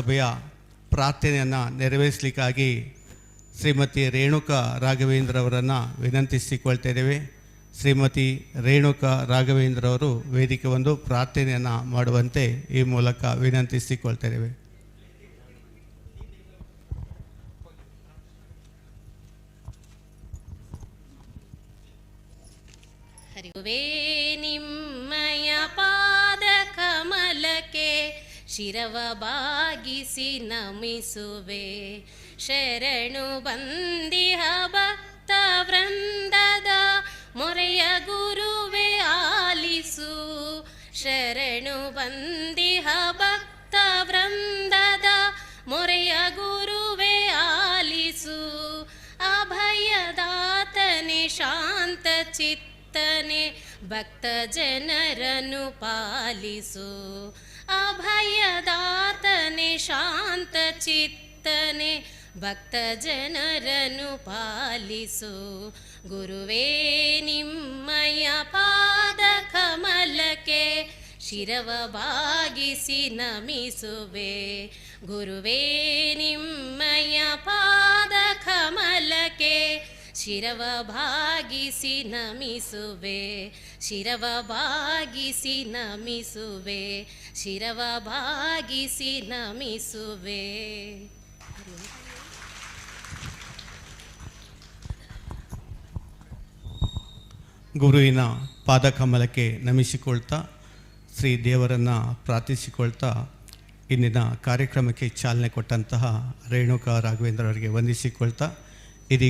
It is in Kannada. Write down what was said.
ಸಭೆಯ ಪ್ರಾರ್ಥನೆಯನ್ನು ನೆರವೇರಿಸಲಿಕ್ಕಾಗಿ ಶ್ರೀಮತಿ ರೇಣುಕಾ ರಾಘವೇಂದ್ರ ಅವರನ್ನು ವಿನಂತಿಸಿಕೊಳ್ತಾ ಇದ್ದೇವೆ. ಶ್ರೀಮತಿ ರೇಣುಕಾ ರಾಘವೇಂದ್ರ ಅವರು ವೇದಿಕೆ ಒಂದು ಪ್ರಾರ್ಥನೆಯನ್ನು ಮಾಡುವಂತೆ ಈ ಮೂಲಕ ವಿನಂತಿಸಿಕೊಳ್ತಾ ಇದ್ದೇವೆ. ಹರಿವೆ ನಿಮ್ಮಯ ಪಾದ ಕಮಲಕ್ಕೆ ಶಿರವ ಬಾಗಿಸಿ ನಮಿಸುವೆ. ಶರಣು ಬಂದಿಹ ಭಕ್ತ ವೃಂದದ ಮೊರೆಯ ಗುರುವೆ ಆಲಿಸು. ಶರಣು ಬಂದಿಹ ಭಕ್ತ ವೃಂದದ ಮೊರೆಯ ಗುರುವೆ ಆಲಿಸು. ಅಭಯದಾತನೆ ಶಾಂತ ಚಿತ್ತನೆ ಭಕ್ತ ಜನರನ್ನು ಪಾಲಿಸು. ಅಭಯದಾತನೆ ಶಾಂತ ಚಿತ್ತನೆ ಭಕ್ತ ಜನರನ್ನು ಪಾಲಿಸು. ಗುರುವೇ ನಿಮ್ಮಯ ಪಾದ ಕಮಲಕ್ಕೆ ಶಿರವ ಬಾಗಿಸಿ ನಮಿಸುವೆ. ಗುರುವೇ ನಿಮ್ಮಯ ಪಾದ ಕಮಲಕ್ಕೆ ಶಿರವ ಬಾಗಿಸಿ ನಮಿಸುವೆ. ಶಿರವ ಬಾಗಿಸಿ ನಮಿಸುವೆ. ಶಿರವ ಬಾಗಿಸಿ ನಮಿಸುವೆ. ಗುರುವಿನ ಪಾದಕಮಲಕ್ಕೆ ನಮಿಸಿಕೊಳ್ತಾ ಶ್ರೀ ದೇವರನ್ನು ಪ್ರಾರ್ಥಿಸಿಕೊಳ್ತಾ ಇಂದಿನ ಕಾರ್ಯಕ್ರಮಕ್ಕೆ ಚಾಲನೆ ಕೊಟ್ಟಂತಹ ರೇಣುಕಾ ರಾಘವೇಂದ್ರ ಅವರಿಗೆ ವಂದಿಸಿಕೊಳ್ತಾ ಇದೀಗ